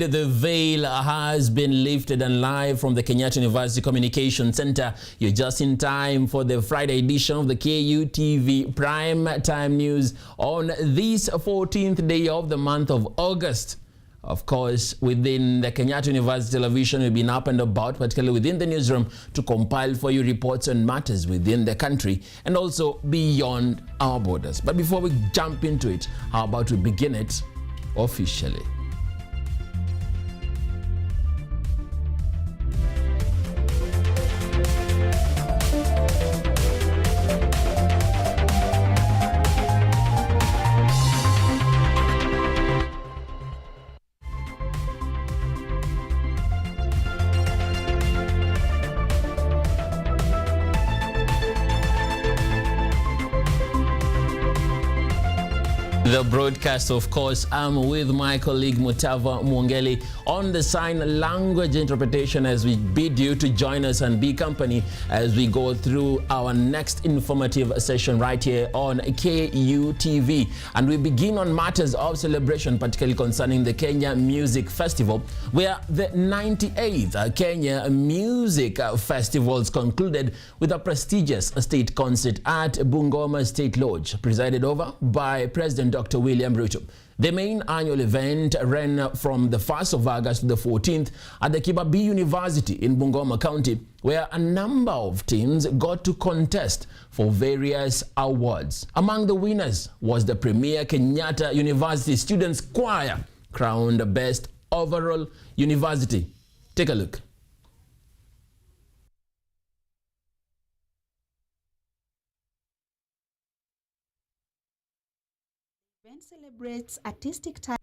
the veil has been lifted, and live from the Kenyatta University Communication Center, you're just in time for the Friday edition of the KUTV Prime Time News on this 14th day of the month of August. Of course, within the Kenyatta University Television, we've been up and about, particularly within the newsroom, to compile for you reports on matters within the country and also beyond our borders. But before we jump into it, how about we begin it officially? The broadcast, of course, I'm with my colleague Mutava Mwongeli on the sign language interpretation as we bid you to join us and be company as we go through our next informative session right here on KUTV. And we begin on matters of celebration, particularly concerning the Kenya Music Festival, where the 98th Kenya Music Festivals concluded with a prestigious state concert at Bungoma State Lodge, presided over by President Dr. William Ruto. The main annual event ran from the 1st of August to the 14th at the Kibabii University in Bungoma County, where a number of teams got to contest for various awards. Among the winners was the premier Kenyatta University Students Choir, crowned Best Overall University. Take a look. Celebrates artistic talent.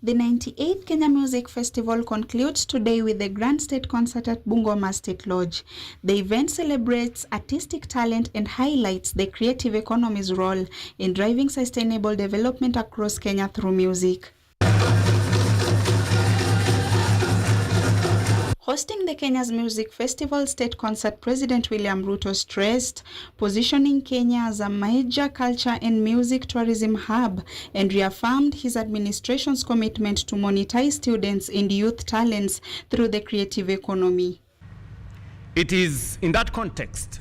The 98th Kenya Music Festival concludes today with the Grand State Concert at Bungoma State Lodge. The event celebrates artistic talent and highlights the creative economy's role in driving sustainable development across Kenya through music. Hosting the Kenya's Music Festival State Concert, President William Ruto stressed positioning Kenya as a major culture and music tourism hub and reaffirmed his administration's commitment to monetize students and youth talents through the creative economy. It is in that context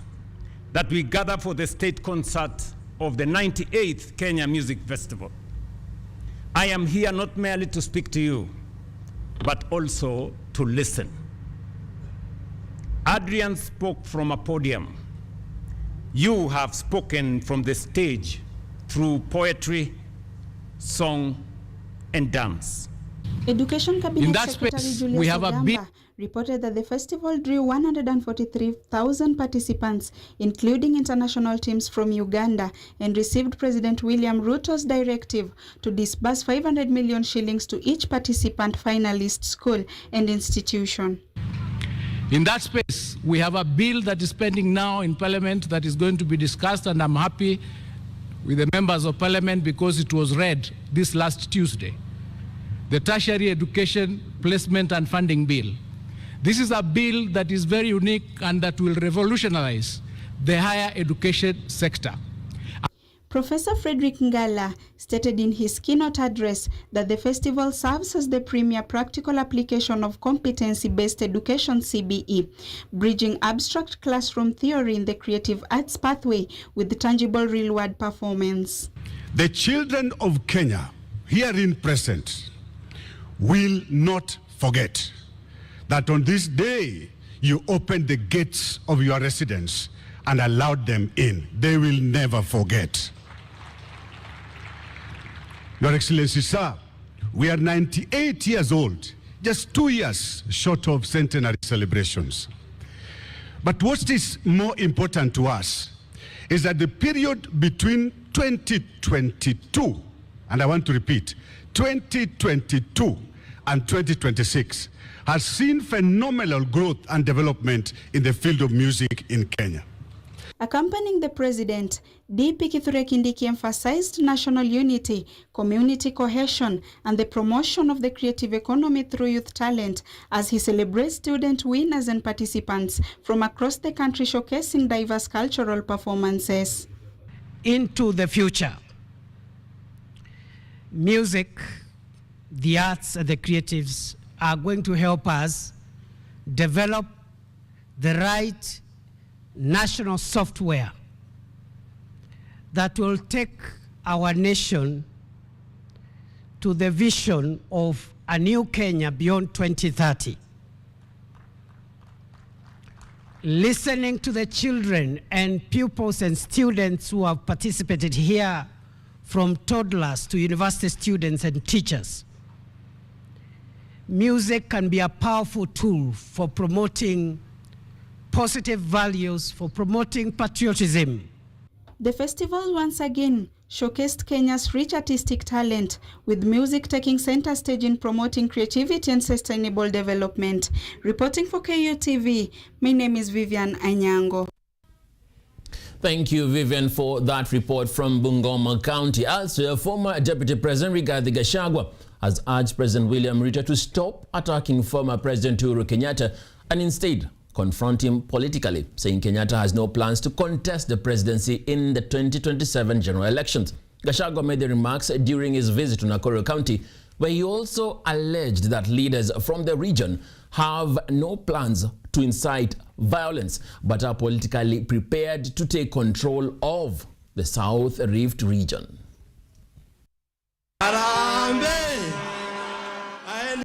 that we gather for the state concert of the 98th Kenya Music Festival. I am here not merely to speak to you, but also to listen. Adrian spoke from a podium. You have spoken from the stage through poetry, song, and dance. Education Cabinet Secretary Julius Ogamba reported that the festival drew 143,000 participants, including international teams from Uganda, and received President William Ruto's directive to disburse 500 million shillings to each participant, finalist, school, and institution. In that space, we have a bill that is pending now in Parliament that is going to be discussed, and I'm happy with the members of Parliament because it was read this last Tuesday. The Tertiary Education Placement and Funding Bill. This is a bill that is very unique and that will revolutionize the higher education sector. Professor Frederick Ngala stated in his keynote address that the festival serves as the premier practical application of competency-based education (CBE), bridging abstract classroom theory in the creative arts pathway with tangible real-world performance. The children of Kenya, herein present, will not forget that on this day you opened the gates of your residence and allowed them in. They will never forget. Your Excellency, sir, we are 98 years old, just 2 years short of centenary celebrations. But what is more important to us is that the period between 2022, and I want to repeat, 2022 and 2026 has seen phenomenal growth and development in the field of music in Kenya. Accompanying the president, DP Kithure Kindiki emphasized national unity, community cohesion, and the promotion of the creative economy through youth talent as he celebrates student winners and participants from across the country showcasing diverse cultural performances. Into the future, music, the arts and the creatives are going to help us develop the right national software that will take our nation to the vision of a new Kenya beyond 2030. Listening to the children and pupils and students who have participated here, from toddlers to university students and teachers, music can be a powerful tool for promoting positive values, for promoting patriotism. The festival once again showcased Kenya's rich artistic talent, with music taking center stage in promoting creativity and sustainable development. Reporting for KUTV, my name is Vivian Anyango. Thank you, Vivian, for that report from Bungoma County. Also, former Deputy President Rigathi Gachagua has urged President William Ruto to stop attacking former President Uhuru Kenyatta and instead confront him politically, saying Kenyatta has no plans to contest the presidency in the 2027 general elections. Gachagua made the remarks during his visit to Nakuru County, where he also alleged that leaders from the region have no plans to incite violence, but are politically prepared to take control of the South Rift region.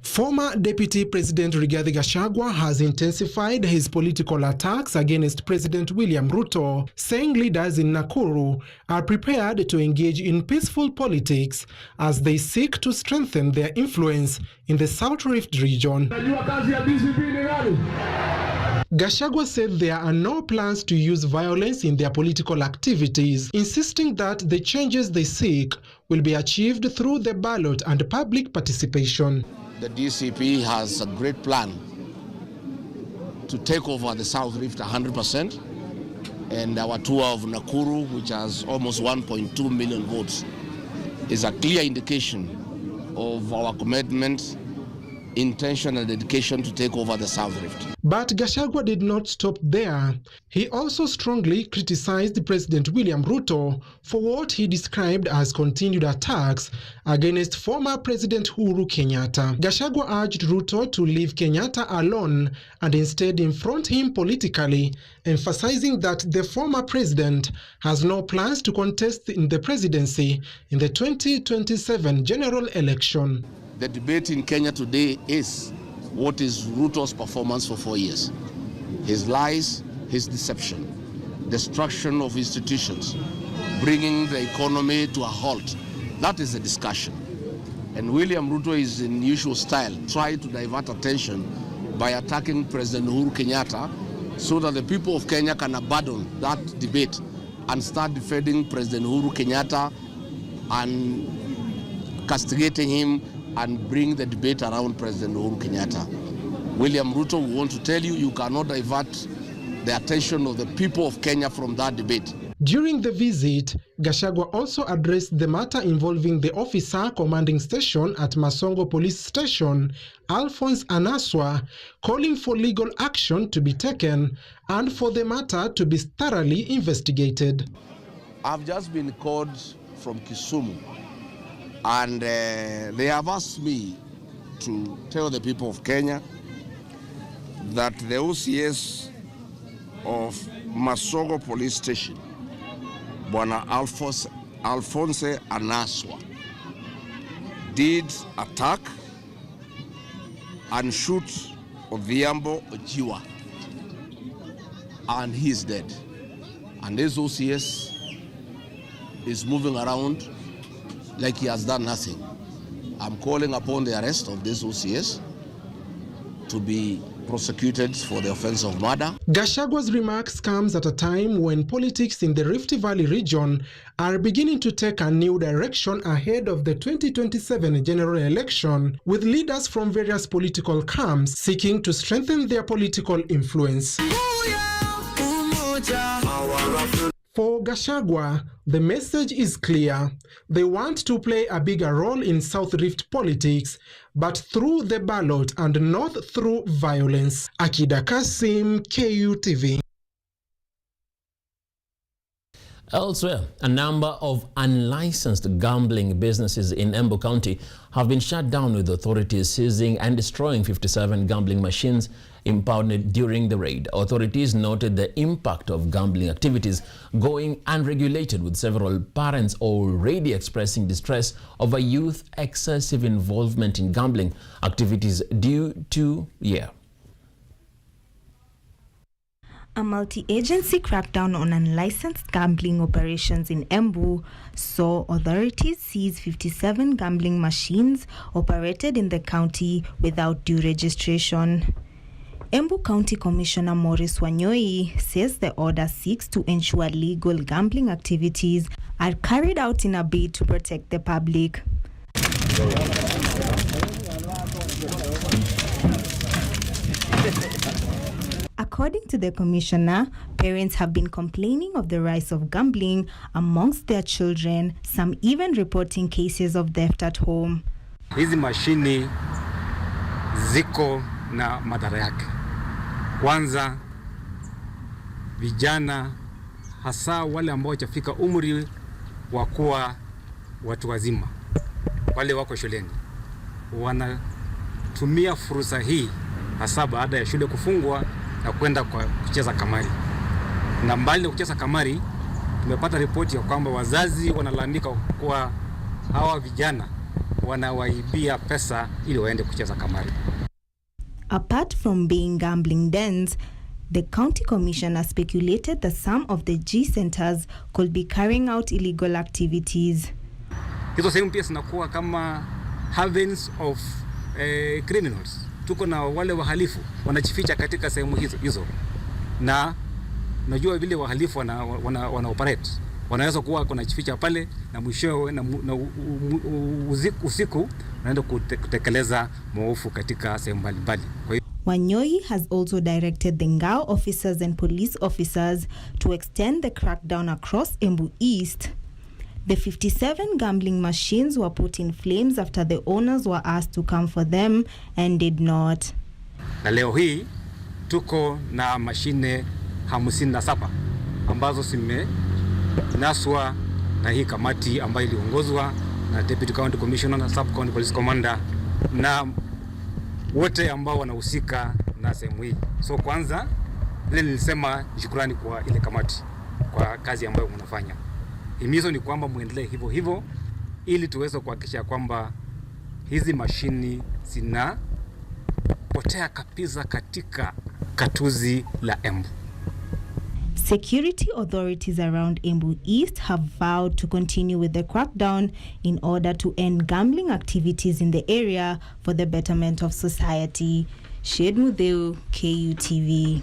Former Deputy President Rigathi Gachagua has intensified his political attacks against President William Ruto, saying leaders in Nakuru are prepared to engage in peaceful politics as they seek to strengthen their influence in the South Rift region. Gachagua said there are no plans to use violence in their political activities, insisting that the changes they seek will be achieved through the ballot and public participation. The DCP has a great plan to take over the South Rift 100%, and our tour of Nakuru, which has almost 1.2 million votes, is a clear indication of our commitment, intention and dedication to take over the South Rift. But Gachagua did not stop there. He also strongly criticized President William Ruto for what he described as continued attacks against former President Uhuru Kenyatta. Gachagua urged Ruto to leave Kenyatta alone and instead confront him politically, emphasizing that the former president has no plans to contest in the presidency in the 2027 general election. The debate in Kenya today is what is Ruto's performance for 4 years. His lies, his deception, destruction of institutions, bringing the economy to a halt. That is the discussion. And William Ruto is in usual style, trying to divert attention by attacking President Uhuru Kenyatta so that the people of Kenya can abandon that debate and start defending President Uhuru Kenyatta and castigating him and bring the debate around President Uhuru Kenyatta. William Ruto, we want to tell you, you cannot divert the attention of the people of Kenya from that debate. During the visit, Gachagua also addressed the matter involving the officer commanding station at Masongo Police Station, Alphonse Anaswa, calling for legal action to be taken and for the matter to be thoroughly investigated. I've just been called from Kisumu, and they have asked me to tell the people of Kenya that the OCS of Masongo Police Station, Bwana Alphonse Anaswa, did attack and shoot Odhiambo Ojiwa, and he is dead. And this OCS is moving around like he has done nothing. I'm calling upon the arrest of this OCS to be prosecuted for the offense of murder. Gachagua's remarks comes at a time when politics in the Rift Valley region are beginning to take a new direction ahead of the 2027 general election, with leaders from various political camps seeking to strengthen their political influence. For Gachagua, the message is clear. They want to play a bigger role in South Rift politics, but through the ballot and not through violence. Akida Kasim, KUTV. Elsewhere, a number of unlicensed gambling businesses in Embu County have been shut down, with authorities seizing and destroying 57 gambling machines impounded during the raid. Authorities noted the impact of gambling activities going unregulated, with several parents already expressing distress over youth excessive involvement in gambling activities due to A multi-agency crackdown on unlicensed gambling operations in Embu saw authorities seize 57 gambling machines operated in the county without due registration. Embu County Commissioner Maurice Wanyoi says the order seeks to ensure legal gambling activities are carried out in a bid to protect the public. According to the commissioner, parents have been complaining of the rise of gambling amongst their children, some even reporting cases of theft at home. Hizi mashini ziko na madhara yake. Kwanza, vijana hasa wale ambao hawajafika umri wa kuwa watu wazima, wale wako shuleni, wanatumia fursa hii hasa baada ya shule kufungwa na kwenda kwa kucheza kamari. Na mbali na kucheza kamari, tumepata ripoti ya kwamba wazazi wanalalamika kwa hawa vijana wanawaibia pesa ili waende kucheza kamari. Apart from being gambling dens, the county commissioner speculated that some of the G centers could be carrying out illegal activities. Hizo sehemu pia zinakuwa kama havens of criminals. Tuko na wale wahalifu wanajificha katika sehemu hizo. Na najua vile wahalifu wana operate. Wanaweza kuwa wanajificha pale na mwishowe na usiku wanaenda kutekeleza maovu katika sehemu mbalimbali. Wanyoi has also directed the Ngao officers and police officers to extend the crackdown across Embu East. The 57 gambling machines were put in flames after the owners were asked to come for them and did not. Na leo hii tuko na mashine 57 ambazo zimenaswa na hii kamati ambayo iliongozwa na Deputy County Commissioner na Sub County Police Commander na wote ambao wanahusika na sehemu hii. So kwanza ile nilisema shukrani kwa ile kamati kwa kazi ambayo mnafanya. Himizo ni kwamba muendelee hivyo ili tuweze kuhakikisha kwamba hizi mashini zinapotea kabisa katika katuzi la Embu. Security authorities around Embu East have vowed to continue with the crackdown in order to end gambling activities in the area for the betterment of society. Shade Mudeu, KUTV.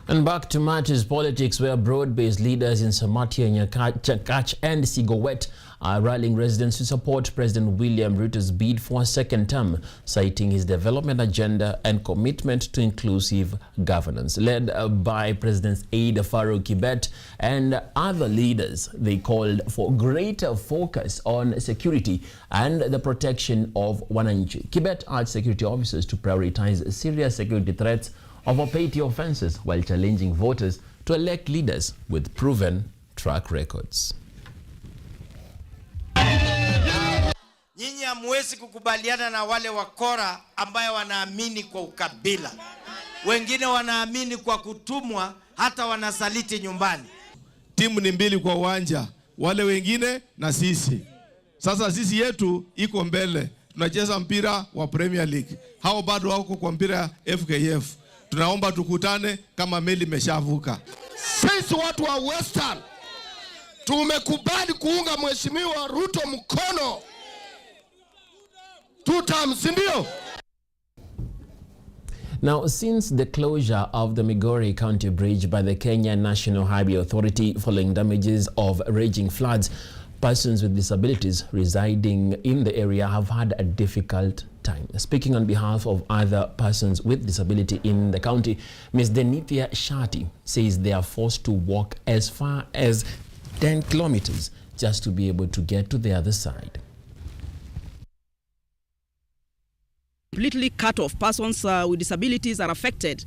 And back to matters politics, where broad-based leaders in Samatia, Nyakach and Sigowet are rallying residents to support President William Ruto's bid for a second term, citing his development agenda and commitment to inclusive governance. Led by President's aide Farouk Kibet and other leaders, they called for greater focus on security and the protection of wananchi. Kibet urged security officers to prioritize serious security threats over petty offenses while challenging voters to elect leaders with proven track records. Nyinyi hamwezi kukubaliana na wale wakora ambayo wanaamini kwa ukabila. Wengine wanaamini kwa kutumwa, hata wanasaliti nyumbani. Timu ni mbili kwa uwanja, wale wengine na sisi. Sasa sisi yetu iko mbele. Tunacheza mpira wa Premier League. Hao bado wako kwa mpira ya FKF. Tunaomba tukutane kama meli imeshavuka. Sisi watu wa Western tumekubali kuunga Mheshimiwa Ruto mkono. Tutamsindio. Now, since the closure of the Migori County Bridge by the Kenya National Highway Authority following damages of raging floods, persons with disabilities residing in the area have had a difficult time. Speaking on behalf of other persons with disability in the county, Ms. Denithia Shati says they are forced to walk as far as 10 kilometers just to be able to get to the other side. Completely cut off. Persons with disabilities are affected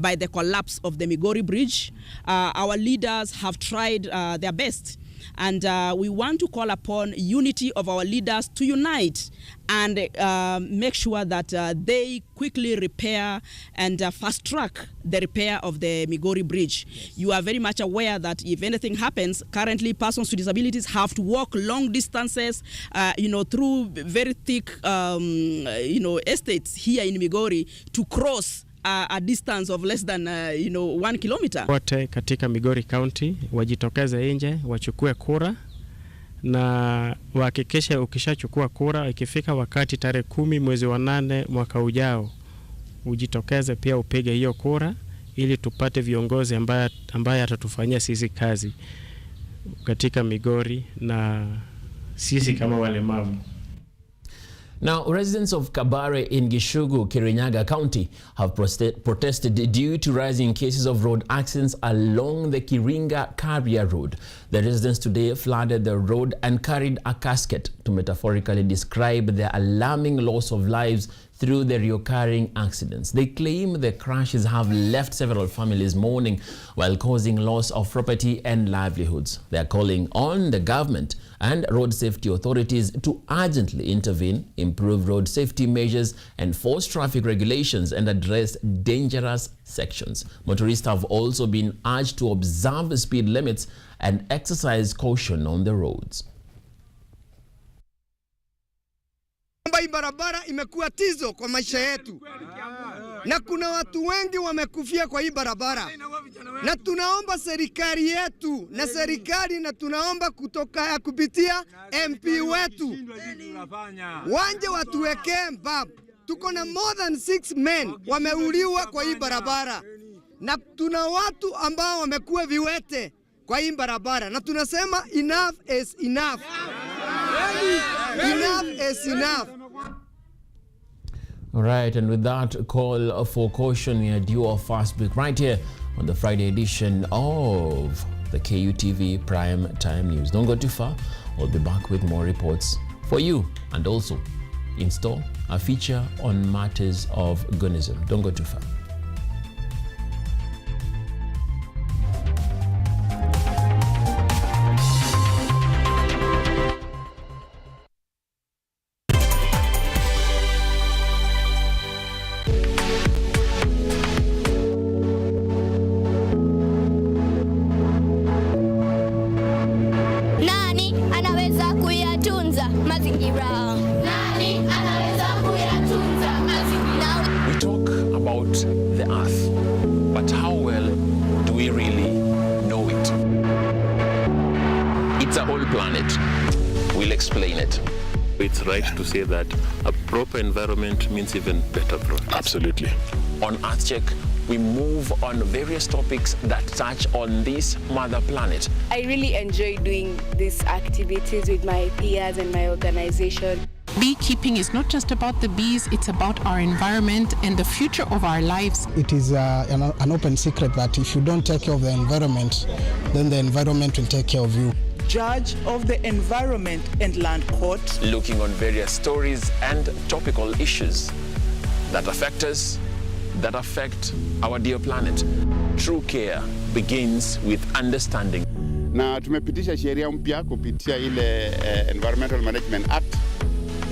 by the collapse of the Migori Bridge. Our leaders have tried their best, and we want to call upon unity of our leaders to unite and make sure that they quickly repair and fast track the repair of the Migori Bridge. You are very much aware that if anything happens, currently persons with disabilities have to walk long distances, through very thick, estates here in Migori to cross a distance of less than 1 kilometer. Wote katika Migori County wajitokeze nje wachukue kura, na wahakikishe ukishachukua kura ikifika wakati tarehe 10 mwezi wa 8 mwaka ujao ujitokeze pia upige hiyo kura ili tupate viongozi ambaye atatufanyia sisi kazi katika Migori na sisi kama walemavu. Now, residents of Kabare in Gishugu, Kirinyaga County have protested due to rising cases of road accidents along the Kiringa-Karia Road. The residents today flooded the road and carried a casket to metaphorically describe the alarming loss of lives through the recurring accidents. They claim the crashes have left several families mourning while causing loss of property and livelihoods. They are calling on the government and road safety authorities to urgently intervene, improve road safety measures, enforce traffic regulations, and address dangerous sections. Motorists have also been urged to observe speed limits and exercise caution on the roads. Hii barabara imekuwa tizo kwa maisha yetu, na kuna watu wengi wamekufia kwa hii barabara, na tunaomba serikali yetu na serikali, na tunaomba kupitia MP wetu wanje watuwekee mbabu. Tuko na more than 6 men wameuliwa kwa hii barabara, na tuna watu ambao wamekuwa viwete kwa hii barabara, na tunasema enough is enough. Enough is enough. All right, and with that call for caution, we are due our fast break right here on the Friday edition of the KUTV Prime Time News. Don't go too far. We'll be back with more reports for you, and also in store a feature on matters of Gunism. Don't go too far. It's right to say that a proper environment means even better progress. Absolutely. On Earth Check, we move on various topics that touch on this mother planet. I really enjoy doing these activities with my peers and my organization. Beekeeping is not just about the bees, it's about our environment and the future of our lives. It is an open secret that if you don't take care of the environment, then the environment will take care of you. Judge of the Environment and Land Court. Looking on various stories and topical issues that affect us, that affect our dear planet. True care begins with understanding. Na tumepitisha sheria mpya kupitia ile Environmental Management Act.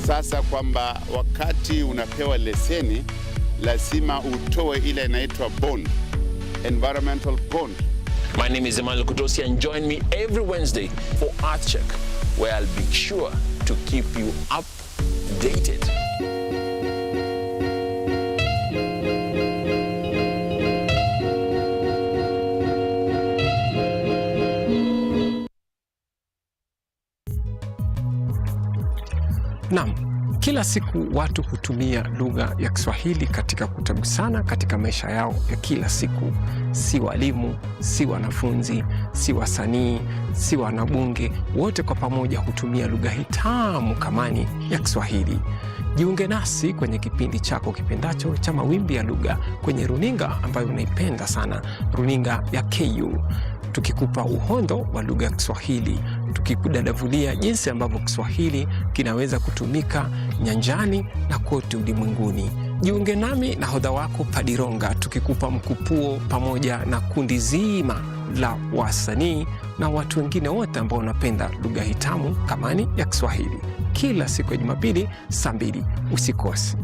Sasa kwamba wakati unapewa leseni lazima utoe ile inaitwa bond, environmental bond. My name is Emmanuel Kutosi, and join me every Wednesday for Earth Check, where I'll be sure to keep you updated. Naam, kila siku watu hutumia lugha ya Kiswahili katika kutagusana katika maisha yao ya kila siku. Si walimu, si wanafunzi, si wasanii, si wanabunge, wote kwa pamoja hutumia lugha hii tamu kamani ya Kiswahili. Jiunge nasi kwenye kipindi chako kipendacho cha Mawimbi ya Lugha kwenye runinga ambayo unaipenda sana, runinga ya KU. Tukikupa uhondo wa lugha ya Kiswahili tukikudadavulia jinsi ambavyo Kiswahili kinaweza kutumika nyanjani na kote ulimwenguni. Jiunge nami na hodha wako Padironga, tukikupa mkupuo pamoja na kundi zima la wasanii na watu wengine wote ambao wanapenda lugha hii tamu kamani ya Kiswahili. Kila siku ya Jumapili saa 2 usikose.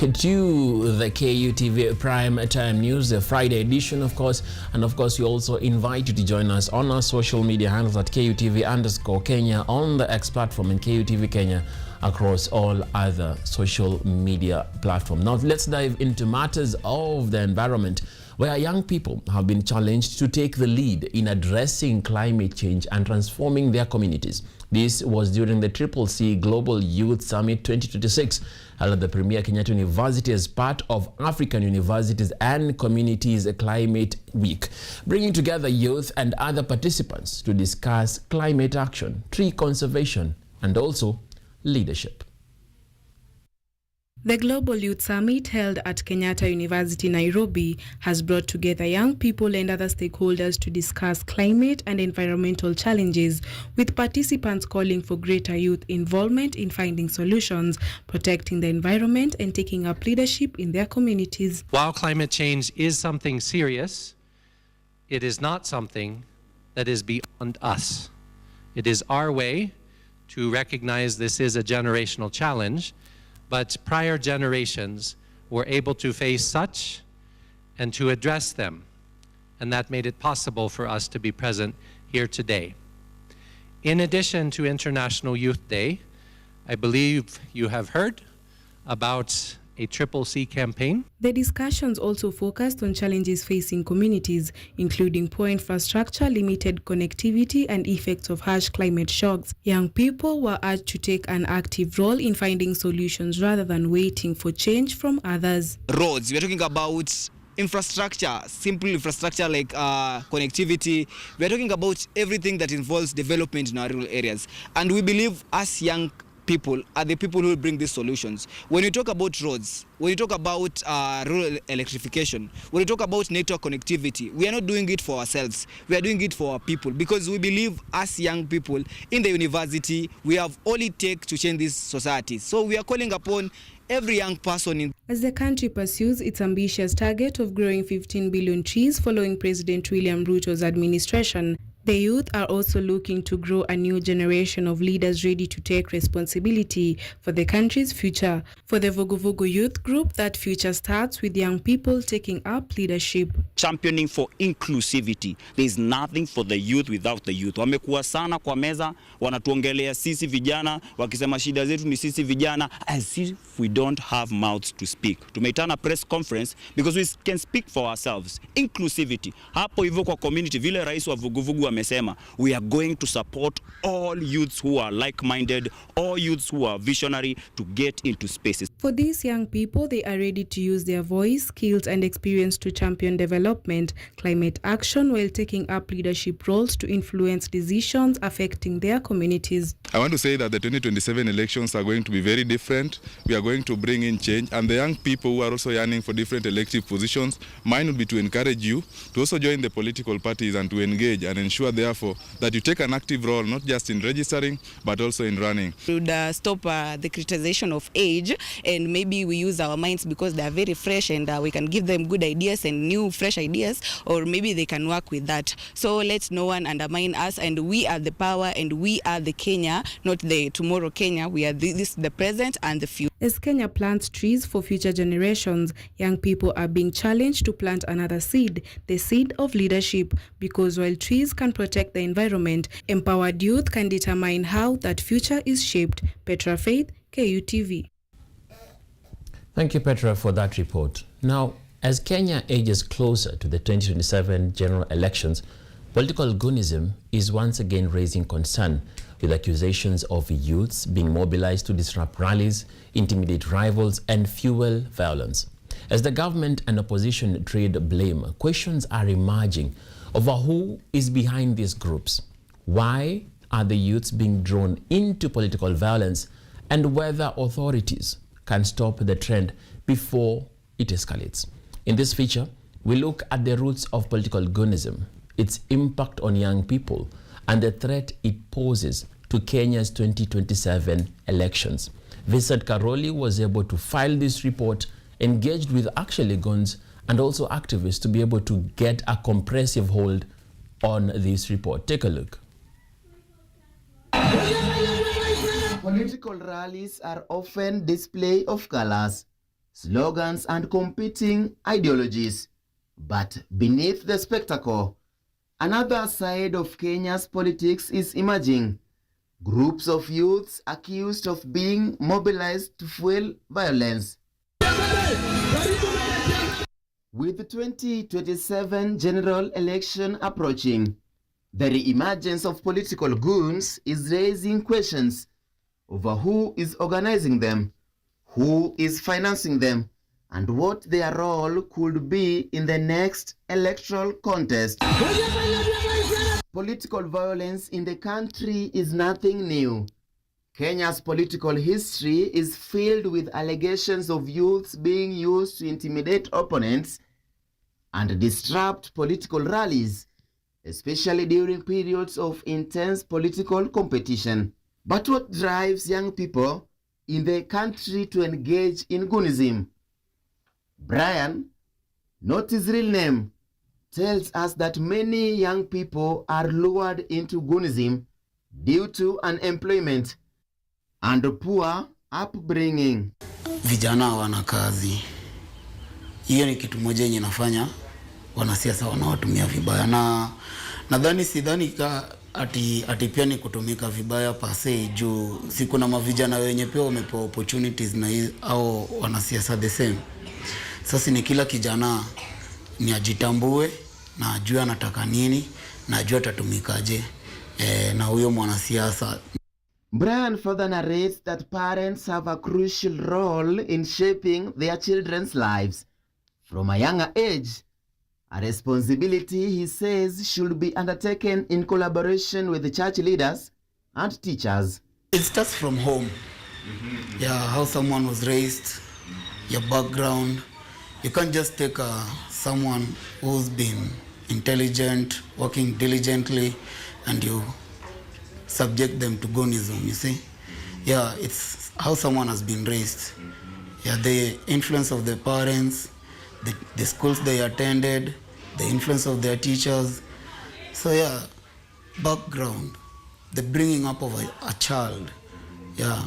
To the KUTV Prime Time News, the Friday edition, of course. And of course, we also invite you to join us on our social media handles at KUTV_Kenya on the X platform and KUTV Kenya across all other social media platforms. Now, let's dive into matters of the environment, where young people have been challenged to take the lead in addressing climate change and transforming their communities. This was during the CCC Global Youth Summit 2026 held at the Premier Kenyatta University as part of African Universities and Communities Climate Week, bringing together youth and other participants to discuss climate action, tree conservation, and also leadership. The Global Youth Summit, held at Kenyatta University, Nairobi, has brought together young people and other stakeholders to discuss climate and environmental challenges, with participants calling for greater youth involvement in finding solutions, protecting the environment, and taking up leadership in their communities. While climate change is something serious, it is not something that is beyond us. It is our way to recognize this is a generational challenge, but prior generations were able to face such and to address them, and that made it possible for us to be present here today. In addition to International Youth Day, I believe you have heard about a CCC campaign. The discussions also focused on challenges facing communities, including poor infrastructure, limited connectivity, and effects of harsh climate shocks. Young people were urged to take an active role in finding solutions rather than waiting for change from others. Roads, we're talking about infrastructure, simple infrastructure like connectivity. We're talking about everything that involves development in our rural areas. And we believe as young people are the people who will bring these solutions. When you talk about roads, when you talk about rural electrification, when you talk about network connectivity, we are not doing it for ourselves. We are doing it for our people, because we believe as young people in the university, we have all it takes to change these societies. So we are calling upon every young person. As the country pursues its ambitious target of growing 15 billion trees following President William Ruto's administration, the youth are also looking to grow a new generation of leaders ready to take responsibility for the country's future. For the Vuguvugu Youth Group, that future starts with young people taking up leadership. Championing for inclusivity. There is nothing for the youth without the youth. Wamekuwa sana kwa meza, wanatuongelea sisi vijana, wakisema shida zetu ni sisi vijana, as if we don't have mouths to speak. Tumeitana press conference because we can speak for ourselves. Inclusivity. Hapo hivyo kwa community, vile rais wa Vuguvugu amesema, we are going to support all youths who are like-minded, all youths who are visionary to get into spaces. For these young people, they are ready to use their voice, skills, and experience to champion development, climate action, while taking up leadership roles to influence decisions affecting their communities. I want to say that the 2027 elections are going to be very different. We are going to bring in change, and the young people who are also yearning for different elective positions, mine would be to encourage you to also join the political parties and to engage and ensure therefore that you take an active role, not just in registering but also in running. We would stop the criticization of age, and maybe we use our minds because they are very fresh, and we can give them good ideas and new fresh ideas, or maybe they can work with that. So let no one undermine us, and we are the power, and we are the Kenya, not the tomorrow Kenya. We are the present and the future. As Kenya plants trees for future generations, young people are being challenged to plant another seed, the seed of leadership, because while trees can protect the environment, empowered youth can determine how that future is shaped. Petra Faith, KUTV. Thank you, Petra, for that report. Now, as Kenya ages closer to the 2027 general elections, political goonism is once again raising concern, with accusations of youths being mobilized to disrupt rallies, intimidate rivals, and fuel violence. As the government and opposition trade blame, questions are emerging over who is behind these groups, why, are the youths being drawn into political violence, and whether authorities can stop the trend before it escalates. In this feature, we look at the roots of political goonism, its impact on young people, and the threat it poses to Kenya's 2027 elections. Vincent Karoli was able to file this report, engaged with actually goons and also activists to be able to get a comprehensive hold on this report. Take a look. Political rallies are often display of colors, slogans and competing ideologies. But beneath the spectacle, another side of Kenya's politics is emerging. Groups of youths accused of being mobilized to fuel violence. With the 2027 general election approaching, the re-emergence of political goons is raising questions over who is organizing them, who is financing them, and what their role could be in the next electoral contest. Political violence in the country is nothing new. Kenya's political history is filled with allegations of youths being used to intimidate opponents and disrupt political rallies, especially during periods of intense political competition. But what drives young people in the country to engage in goonism? Brian, not his real name, tells us that many young people are lured into goonism due to unemployment and poor upbringing. Vijana wana kazi. Hiyo ni kitu moja yenye nafanya wanasiasa wanawatumia vibaya, na nadhani sidhani ati pia ni kutumika vibaya pase juu siku na mavijana wenye pia wamepewa opportunities na au wanasiasa the same. Sasa ni kila kijana ni ajitambue na ajue anataka nini na ajue atatumikaje na huyo mwanasiasa. Brian further narrates that parents have a crucial role in shaping their children's lives from a younger age. A responsibility, he says, should be undertaken in collaboration with the church leaders and teachers. It starts from home. Yeah, how someone was raised, your background. You can't just take someone who's been intelligent, working diligently, and you subject them to goonism, you see? Yeah, it's how someone has been raised. Yeah, the influence of the parents, the schools they attended, the influence of their teachers. So yeah, background, the bringing up of a child, yeah,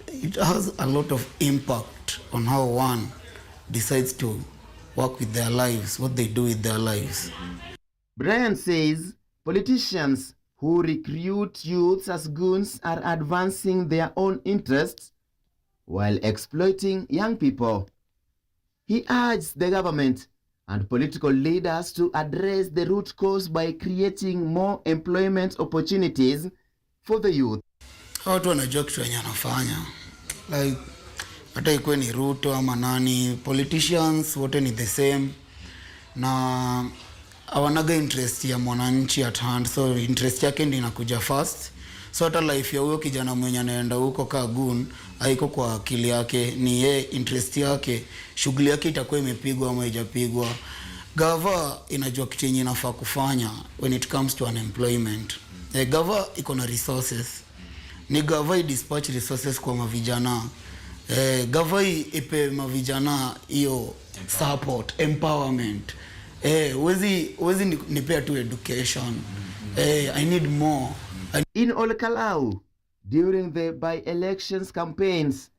it has a lot of impact on how one decides to work with their lives, what they do with their lives. Brian says politicians who recruit youths as goons are advancing their own interests while exploiting young people. He urges the government and political leaders to address the root cause by creating more employment opportunities for the youth. Watu wanajua kitu wenye anafanya. Like, hata ikuwe ni Ruto ama nani, politicians wote ni the same. Na hawanaga interest ya mwananchi at hand, so interest yake ndio inakuja first. So hata life ya huyo kijana mwenye anaenda huko ka goon haiko kwa akili yake, ni yeye interest yake, shughuli yake itakuwa imepigwa ama haijapigwa. Gava inajua kitu yenye inafaa kufanya when it comes to unemployment. Gava iko na resources. Ni gava dispatch resources kwa mavijana. Gava ipe mavijana hiyo support, empowerment. Wezi nipea tu education. I need more. In Olkalau, during the by-elections campaigns,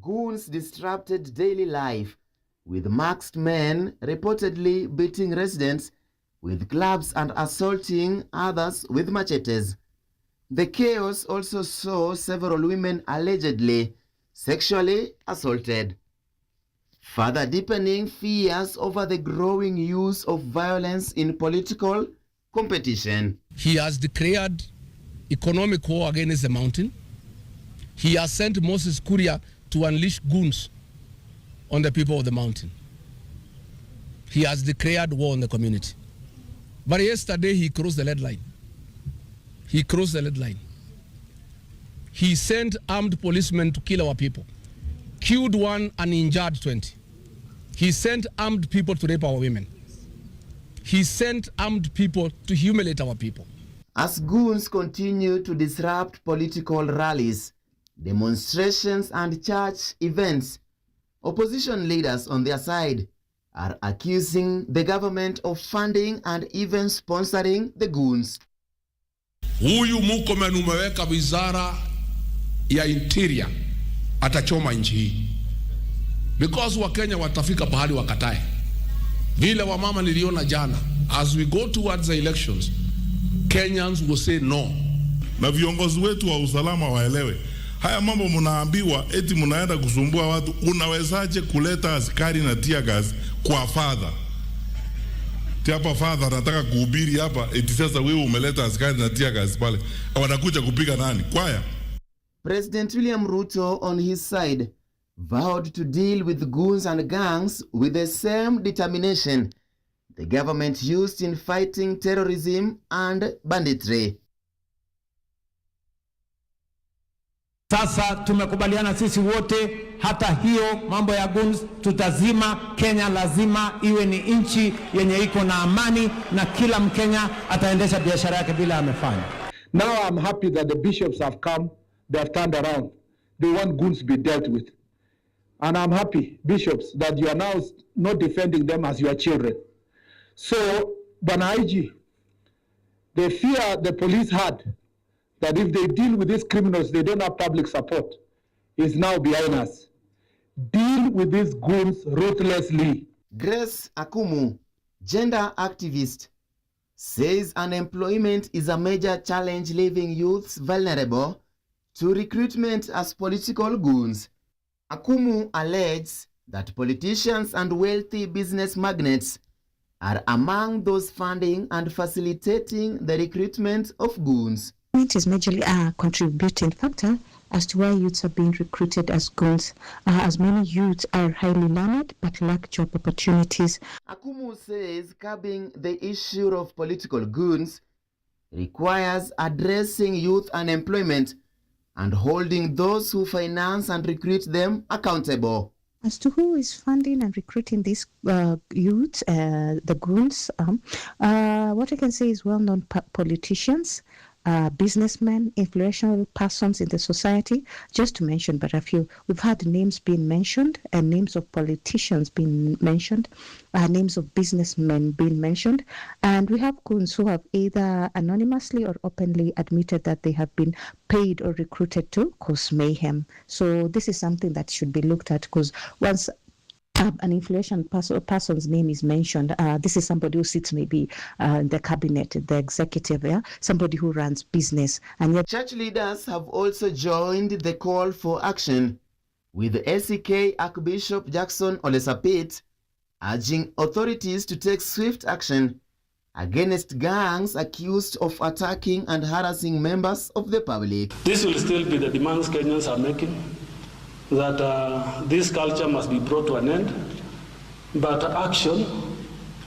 goons disrupted daily life, with masked men reportedly beating residents with clubs and assaulting others with machetes. The chaos also saw several women allegedly sexually assaulted, further deepening fears over the growing use of violence in political competition. He has declared economic war against the mountain. He has sent Moses Kuria to unleash goons on the people of the mountain. He has declared war on the community. But yesterday he crossed the red line. He crossed the red line. He sent armed policemen to kill our people, killed one and injured 20. He sent armed people to rape our women. He sent armed people to humiliate our people. As goons continue to disrupt political rallies, demonstrations and church events, opposition leaders on their side are accusing the government of funding and even sponsoring the goons. Huyu Murkomen umeweka wizara ya interior atachoma nchi hii. Because Wakenya watafika pahali wakatae. Vile wamama niliona jana, as we go towards the elections, Kenyans will say no. Na viongozi wetu wa usalama waelewe. Haya mambo mnaambiwa eti mnaenda kusumbua watu, unawezaje kuleta askari na tear gas kwa father? Hapa father anataka kuhubiri hapa eti sasa wewe umeleta askari na tear gas pale. Wanakuja kupiga nani? Kwaya. President William Ruto on his side vowed to deal with goons and gangs with the same determination the government used in fighting terrorism and banditry. Sasa tumekubaliana sisi wote, hata hiyo mambo ya goons tutazima. Kenya lazima iwe ni nchi yenye iko na amani na kila Mkenya ataendesha biashara yake bila amefanya. Now I'm happy that the bishops have come, they have turned around. They want goons to be dealt with. And I'm happy, bishops, that you are now not defending them as your children. So, Bwana IG, the fear the police had that if they deal with these criminals, they don't have public support, is now behind us. Deal with these goons ruthlessly. Grace Akumu, gender activist, says unemployment is a major challenge, leaving youths vulnerable to recruitment as political goons. Akumu alleges that politicians and wealthy business magnates are among those funding and facilitating the recruitment of goons. It is majorly a contributing factor as to why youths are being recruited as goons, as many youths are highly learned but lack job opportunities. Akumu says curbing the issue of political goons requires addressing youth unemployment and holding those who finance and recruit them accountable. As to who is funding and recruiting these youths, the goons, what I can say is well-known politicians, businessmen, influential persons in the society, just to mention but a few. We've had names being mentioned, and names of politicians being mentioned, names of businessmen being mentioned, and we have goons who have either anonymously or openly admitted that they have been paid or recruited to cause mayhem. So this is something that should be looked at, because once an influential person's name is mentioned, this is somebody who sits maybe in the cabinet, the executive, somebody who runs business. And yet church leaders have also joined the call for action, with SEK Archbishop Jackson Olesapit urging authorities to take swift action against gangs accused of attacking and harassing members of the public. This will still be the demands Kenyans are making, that this culture must be brought to an end, but action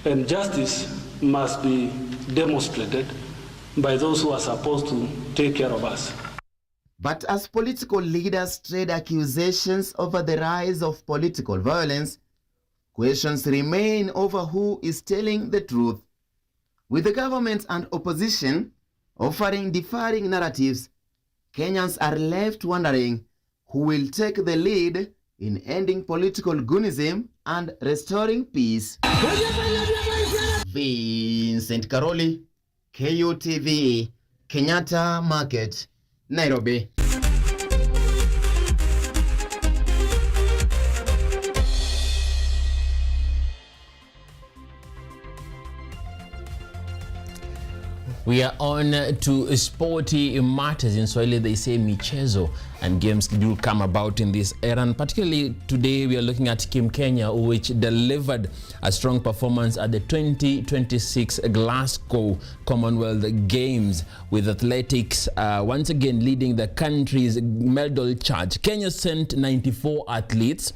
and justice must be demonstrated by those who are supposed to take care of us. But as political leaders trade accusations over the rise of political violence, questions remain over who is telling the truth. With the government and opposition offering differing narratives, Kenyans are left wondering who will take the lead in ending political goonism and restoring peace. Vincent Karoli, KUTV, Kenyatta Market, Nairobi. We are on to sporty matters. In Swahili, they say michezo, and games do come about in this era. And particularly today, we are looking at Team Kenya, which delivered a strong performance at the 2026 Glasgow Commonwealth Games, with athletics once again leading the country's medal charge. Kenya sent 94 athletes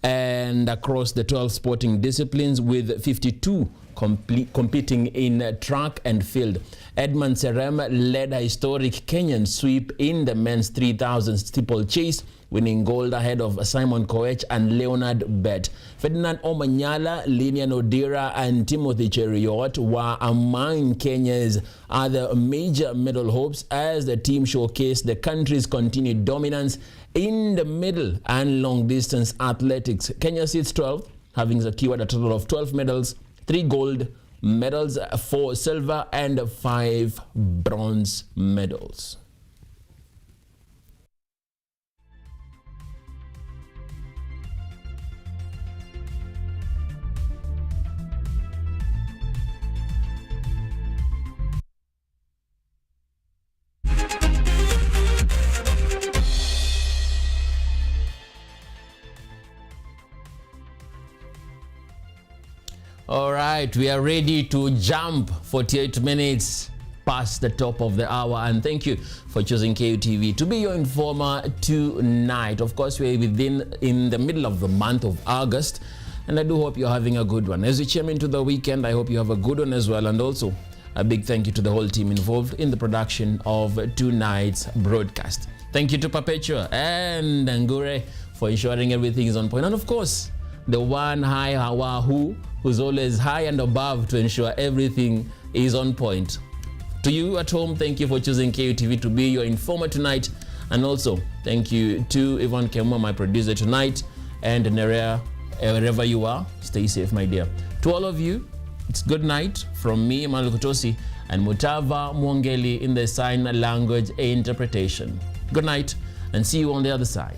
and across the 12 sporting disciplines, with 52 competing in track and field. Edmund Serem led a historic Kenyan sweep in the men's 3,000 steeplechase, winning gold ahead of Simon Koech and Leonard Bett. Ferdinand Omanyala, Linian Odira and Timothy Cheriot were among Kenya's other major medal hopes as the team showcased the country's continued dominance in the middle and long distance athletics. Kenya sits 12th, having secured a total of 12 medals, 3 gold medals, 4 silver and 5 bronze medals. All right, we are ready to jump 48 minutes past the top of the hour, and thank you for choosing KUTV to be your informer tonight. Of course, we're in the middle of the month of August, and I do hope you're having a good one. As we chime into the weekend, I hope you have a good one as well, and also a big thank you to the whole team involved in the production of tonight's broadcast. Thank you to Perpetua and Ngure for ensuring everything is on point, and of course, the one high Hawahu, who's always high and above to ensure everything is on point. To you at home, thank you for choosing KUTV to be your informer tonight. And also, thank you to Yvonne Kemwa, my producer tonight, and Nerea, wherever you are, stay safe, my dear. To all of you, it's good night from me, Emmanuel Kutosi, and Mutava Mwongeli in the sign language interpretation. Good night, and see you on the other side.